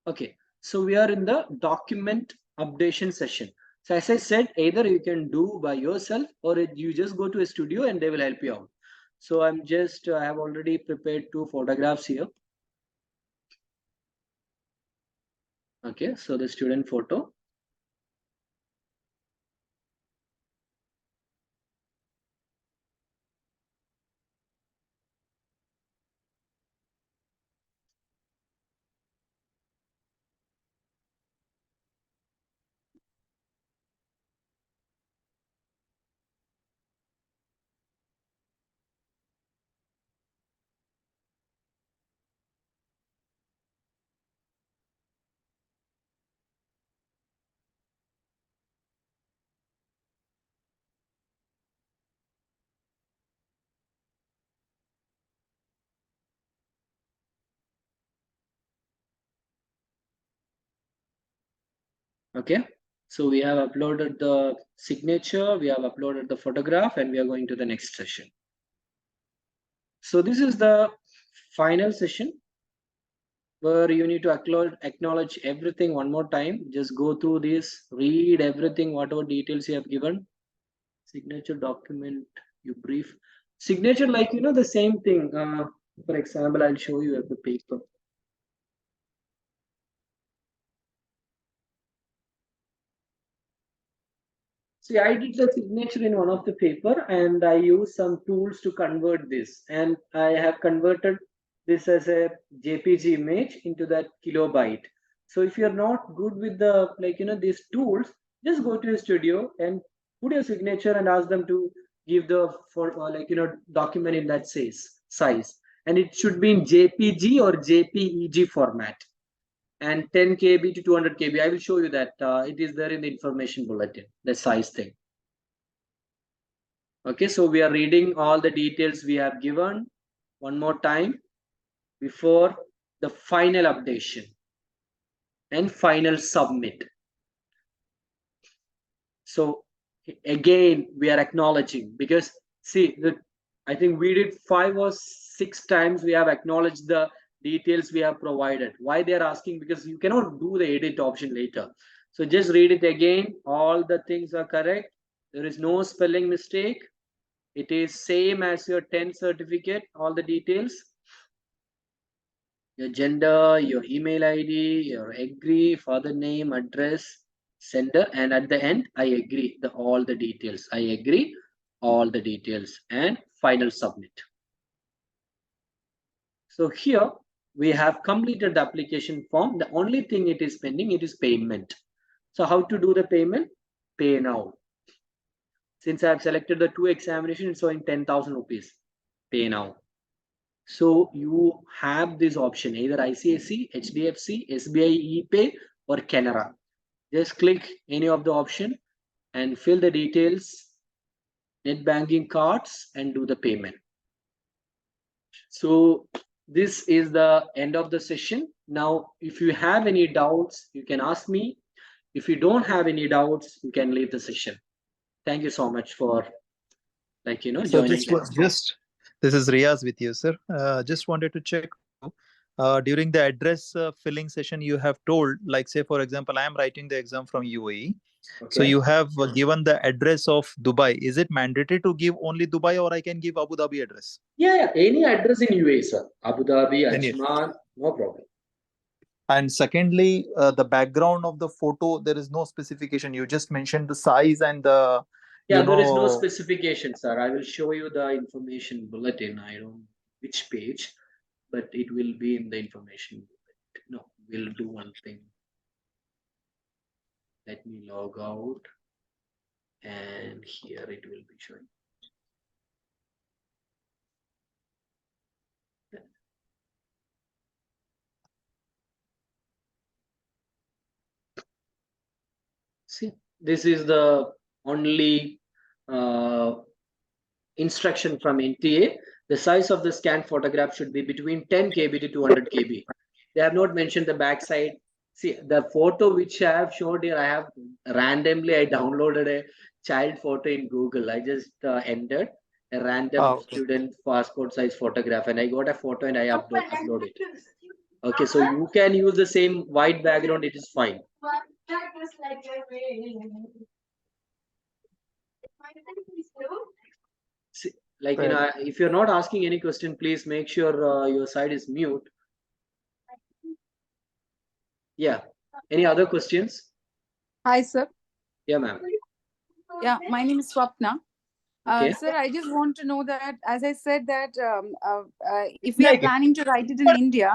A: Okay, so we are in the document updation session. So as I said, either you can do by yourself, or you just go to a studio and they will help you out. So I have already prepared 2 photographs here. Okay, so the student photo. Okay, so we have uploaded the signature, we have uploaded the photograph, and we are going to the next session. So this is the final session where you need to acknowledge everything one more time. Just go through this, read everything, whatever details you have given. Signature document, you brief. Signature, like, the same thing. For example, I'll show you the paper. See, I did the signature in one of the paper, and I used some tools to convert this. And I have converted this as a JPG image into that kilobyte. So if you're not good with the, these tools, just go to a studio and put your signature and ask them to give the, document in that size. and it should be in JPG or JPEG format, and 10 KB to 200 KB. I will show you that. It is there in the information bulletin, the size thing. Okay, so we are reading all the details we have given one more time before the final updation and final submit. So again, we are acknowledging, because see, I think we did 5 or 6 times we have acknowledged the details we have provided. Why they are asking? Because you cannot do the edit option later. So just read it again. All the things are correct. There is no spelling mistake. It is same as your 10 certificate, all the details. Your gender, your email ID, your agree, father name, address, sender, and at the end, I agree, all the details. I agree, all the details, and final submit. So here we have completed the application form. The only thing it is pending, it is payment. So how to do the payment? Pay now. Since I have selected the 2 examinations, it's showing 10,000 rupees. Pay now. So you have this option, either ICICI, HDFC, SBI ePay, or Canara. Just click any of the option and fill the details, net banking cards, and do the payment. So this is the end of the session. Now, if you have any doubts, you can ask me. If you don't have any doubts, you can leave the session. Thank you so much for
C: So
A: joining.
C: this is Riaz with you, sir. Just wanted to check with you. During the address filling session, you have told, like, say, for example, I am writing the exam from UAE.
A: Okay.
C: So you have given the address of Dubai. Is it mandatory to give only Dubai, or I can give Abu Dhabi address?
A: Yeah, any address in UAE, sir. Abu Dhabi,
C: Any.
A: Ajman, no problem.
C: And secondly, the background of the photo, there is no specification. You just mentioned the size and the,
A: Yeah, there is no specification, sir. I will show you the information bulletin. I don't know which page, but it will be in the information bulletin. No, we'll do one thing. Let me log out, and here it will be showing. See, this is the only instruction from NTA. The size of the scanned photograph should be between 10 KB to 200 KB. They have not mentioned the back side. See, the photo which I have showed here, I have randomly, I downloaded a child photo in Google. I just entered a random student passport size photograph, and I got a photo and I upload it. Okay, so you can use the same white background, it is fine. See, like, if you're not asking any question, please make sure your side is mute. Yeah. Any other questions?
D: Hi, sir.
A: Yeah, ma'am.
D: Yeah, my name is Swapna.
A: Okay.
D: Sir, I just want to know that, as I said, that if we are planning to write it in India,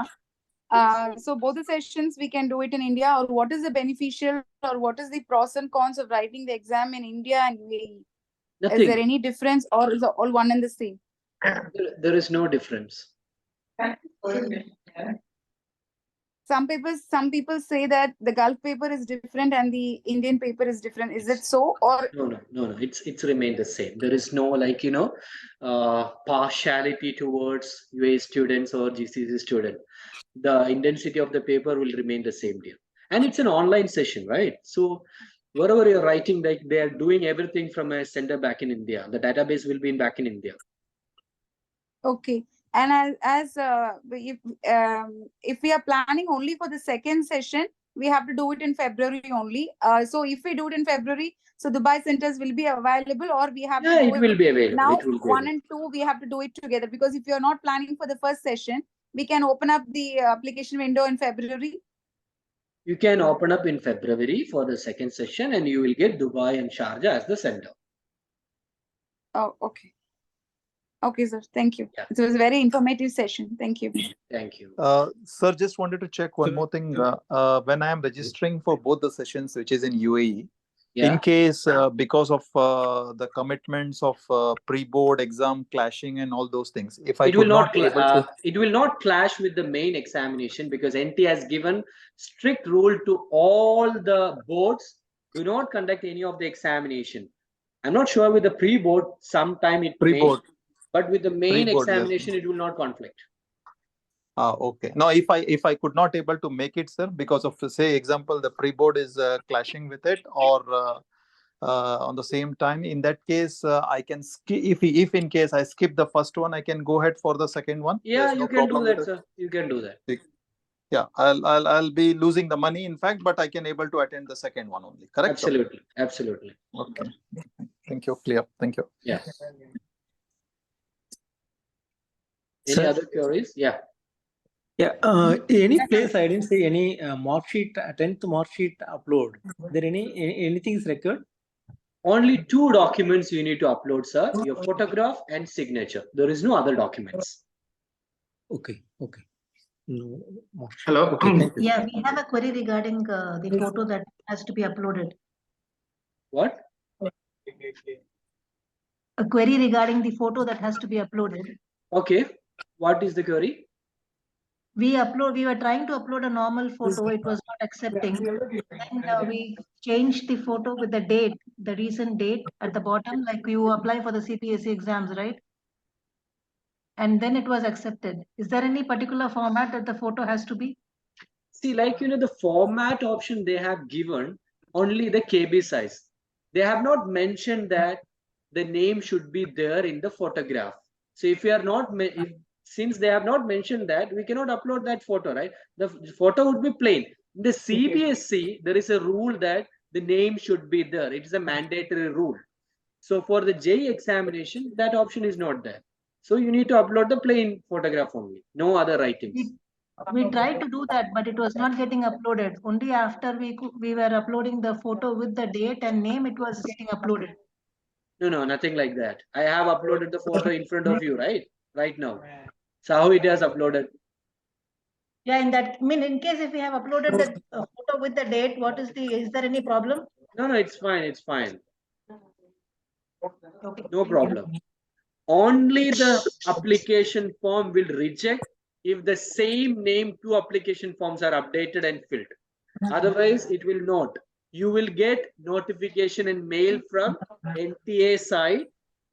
D: so both the sessions we can do it in India, or what is the beneficial, or what is the pros and cons of writing the exam in India and UAE?
A: Nothing.
D: Is there any difference, or is it all one and the same?
A: There is no difference.
D: Some people say that the Gulf paper is different and the Indian paper is different. Is it so, or
A: no? It's remained the same. There is no partiality towards UAE students or GCC student. The intensity of the paper will remain the same dear. And it's an online session, right? So whatever you're writing, like, they are doing everything from a center back in India. The database will be back in India.
D: Okay. And if we are planning only for the second session, we have to do it in February only. So if we do it in February, so Dubai centers will be available, or we have to do
A: it will be available.
D: Now,
A: it will be
D: 1 and 2, we have to do it together, because if you're not planning for the first session, we can open up the application window in February.
A: You can open up in February for the second session, and you will get Dubai and Sharjah as the center.
D: Oh, okay. Okay, sir. Thank you. Yeah. It was a very informative session. Thank you.
A: Thank you.
C: Sir, just wanted to check one more thing. When I am registering for both the sessions, which is in UAE,
A: Yeah.
C: In case because of the commitments of pre-board exam clashing and all those things, if I
A: It will
C: could
A: not
C: not able to,
A: it will not clash with the main examination, because NT has given strict rule to all the boards, do not conduct any of the examination. I'm not sure with the pre-board, sometime it may,
C: pre-board
A: but with the main
C: pre-board, yes.
A: examination, it will not conflict.
C: Okay. No, if I could not able to make it, sir, because of, say example, the pre-board is clashing with it, or on the same time, in that case, I can skip, if in case I skip the first one, I can go ahead for the second one.
A: Yeah,
C: There's
A: you
C: no
A: can do
C: problem with
A: that,
C: it.
A: sir. You can do that.
C: Yeah, I'll be losing the money, in fact, but I can able to attend the second one only. Correct? Sir?
A: Absolutely. Absolutely.
C: Okay. Thank you. Clear. Thank you.
A: Yeah. Any
B: Sir?
A: other queries? Yeah.
B: Yeah, any place I didn't see any mark sheet, 10th mark sheet upload. There anything is record?
A: Only two documents you need to upload, sir. Your photograph and signature. There is no other documents.
B: Okay, okay. No, mark sheet.
E: Hello.
B: Okay, thank you.
F: Yeah, we have a query regarding the photo that has to be uploaded.
A: What?
F: A query regarding the photo that has to be uploaded.
A: Okay. What is the query?
F: We were trying to upload a normal photo. It was not accepting. Then we changed the photo with the date, the recent date at the bottom, like you apply for the CPSC exams, right? And then it was accepted. Is there any particular format that the photo has to be?
A: See, like, the format option they have given only the KB size. They have not mentioned that the name should be there in the photograph. So if you are not, since they have not mentioned that, we cannot upload that photo, right? The photo would be plain. In the CBSC, there is a rule that the name should be there. It is a mandatory rule. So for the JEE examination, that option is not there. So you need to upload the plain photograph only, no other writings.
F: We tried to do that, but it was not getting uploaded. Only after we were uploading the photo with the date and name, it was getting uploaded.
A: No, nothing like that. I have uploaded the photo in front of you, right now. So how it has uploaded?
F: Yeah, in case if we have uploaded the photo with the date, is there any problem?
A: No, it's fine. It's fine.
F: Okay.
A: No problem. Only the application form will reject if the same name two application forms are updated and filled. Otherwise, it will not. You will get notification and mail from NTA side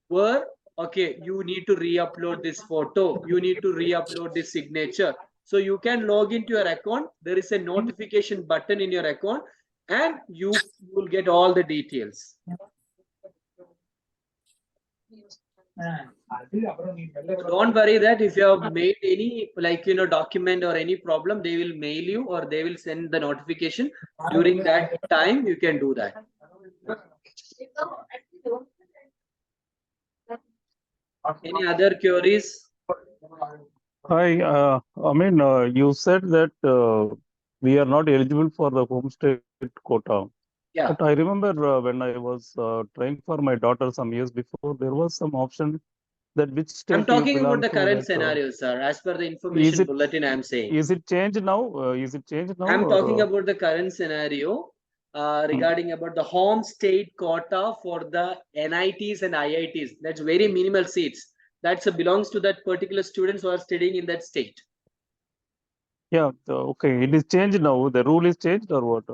A: where, okay, you need to re-upload this photo. You need to re-upload this signature. So you can log into your account. There is a notification button in your account and you will get all the details. Don't worry that if you have made any document or any problem, they will mail you or they will send the notification. During that time, you can do that. Any other queries?
G: Hi, you said that we are not eligible for the home state quota.
A: Yeah.
G: But I remember when I was trying for my daughter some years before, there was some option that which state
A: I'm talking
G: you
A: about
G: belong
A: the
G: to,
A: current
G: like,
A: scenario, sir. As per the information bulletin, I'm saying.
G: Is it changed now?
A: I'm talking about the current scenario regarding about the home state quota for the NITs and IITs. That's very minimal seats. That belongs to that particular students who are studying in that state.
G: Yeah, okay. It is changed now. The rule is changed or what?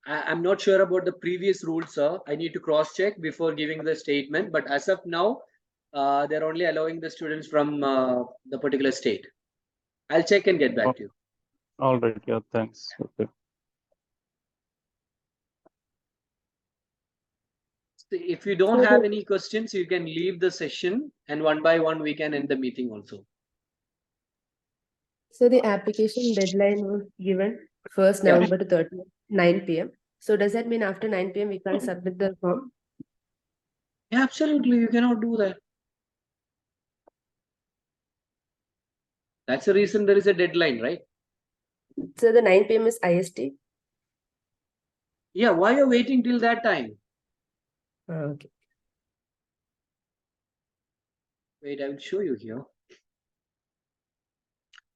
A: I'm not sure about the previous rules, sir. I need to cross check before giving the statement. But as of now, they're only allowing the students from the particular state. I'll check and get back to you.
G: All right. Yeah, thanks. Okay.
A: So if you don't have any questions, you can leave the session and one by one we can end the meeting also.
H: So the application deadline was given 1st November to 30th, 9 p.m. So does that mean after 9 p.m. we can't submit the form?
A: Yeah, absolutely. You cannot do that. That's the reason there is a deadline, right?
H: So the 9 p.m. is IST?
A: Yeah, why are you waiting till that time?
H: Okay.
A: Wait, I will show you here.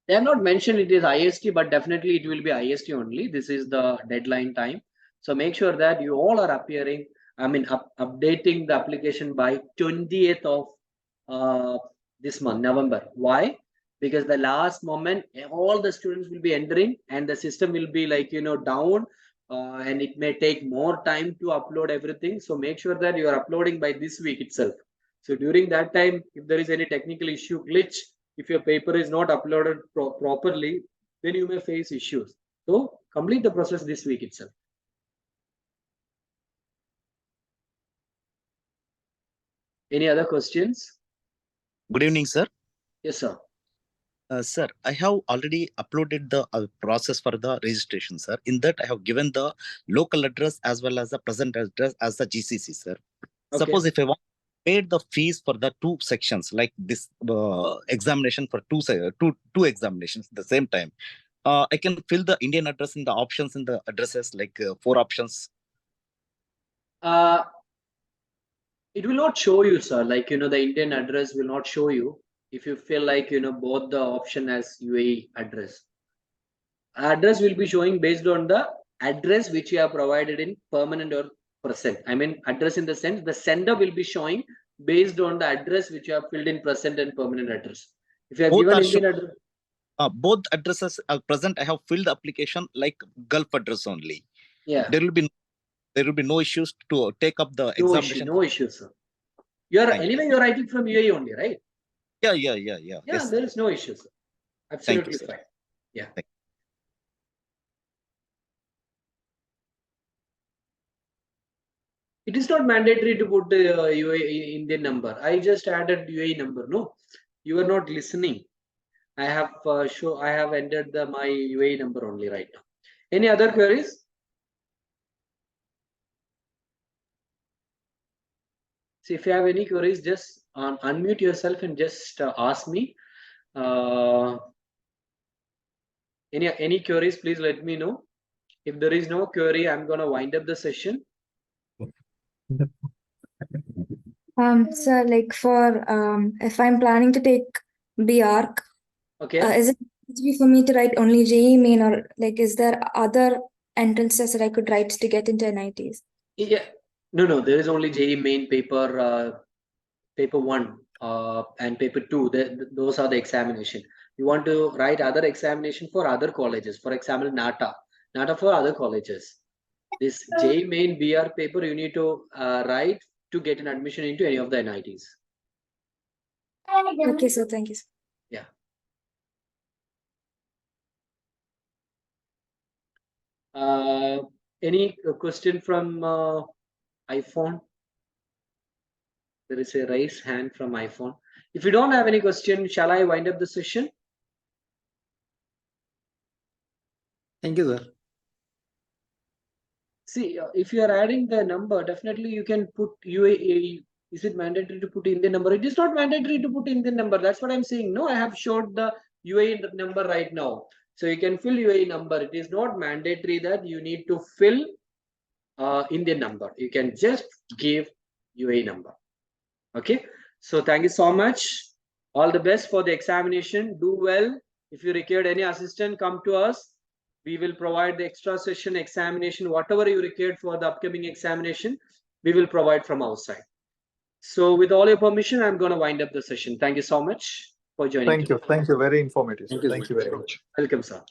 A: They have not mentioned it is IST, but definitely it will be IST only. This is the deadline time. So make sure that you all are appearing, updating the application by 20th of this month, November. Why? Because the last moment, all the students will be entering and the system will be down, and it may take more time to upload everything. So make sure that you are uploading by this week itself. So during that time, if there is any technical issue, glitch, if your paper is not uploaded properly, then you may face issues. So complete the process this week itself. Any other questions?
E: Good evening, sir.
A: Yes, sir.
E: Sir, I have already uploaded the process for the registration, sir. In that, I have given the local address as well as the present address as the GCC, sir.
A: Okay.
E: Suppose if I want to pay the fees for the 2 sections, like this examination for two examinations at the same time, I can fill the Indian address in the options in the addresses, like 4 options.
A: It will not show you, sir. The Indian address will not show you if you feel both the option as UAE address. Address will be showing based on the address which you have provided in permanent or present. I mean, address in the sense the sender will be showing based on the address which you have filled in present and permanent address. If you have given Indian address,
E: both addresses are present. I have filled the application like Gulf address only.
A: Yeah.
E: There will be no issues to take up the examination.
A: No issues, sir. You're writing from UAE only, right?
E: Yeah.
A: Yeah,
E: Yes,
A: there is no issues, sir. Absolutely
E: you, sir.
A: fine. Yeah. It is not mandatory to put the UAE Indian number. I just added UAE number. No, you are not listening. I have I have entered my UAE number only right now. Any other queries? So if you have any queries, just unmute yourself and just ask me. Any queries, please let me know. If there is no query, I'm gonna wind up the session.
I: Sir, like for if I'm planning to take BARC,
A: okay,
I: is it easy for me to write only JEE main, or like is there other entrances that I could write to get into NITs?
A: Yeah, no, there is only JEE main paper, paper 1 and paper 2. Those are the examination. You want to write other examination for other colleges, for example, NATA for other colleges. This JEE main BR paper you need to write to get an admission into any of the NITs.
I: Okay, sir. Thank you, sir.
A: Yeah. Any question from iPhone? There is a raised hand from iPhone. If you don't have any question, shall I wind up the session?
B: Thank you, sir.
A: See, if you are adding the number, definitely you can put UAE. Is it mandatory to put Indian number? It is not mandatory to put Indian number. That's what I'm saying. No, I have showed the UAE number right now. So you can fill UAE number. It is not mandatory that you need to fill Indian number. You can just give UAE number. Okay. So thank you so much. All the best for the examination. Do well. If you require any assistance, come to us. We will provide the extra session examination, whatever you required for the upcoming examination, we will provide from our side. So with all your permission, I'm going to wind up the session. Thank you so much for joining.
C: Thank you. Thank you. Very informative.
B: Thank you,
C: Thank you very much.
A: Welcome, sir.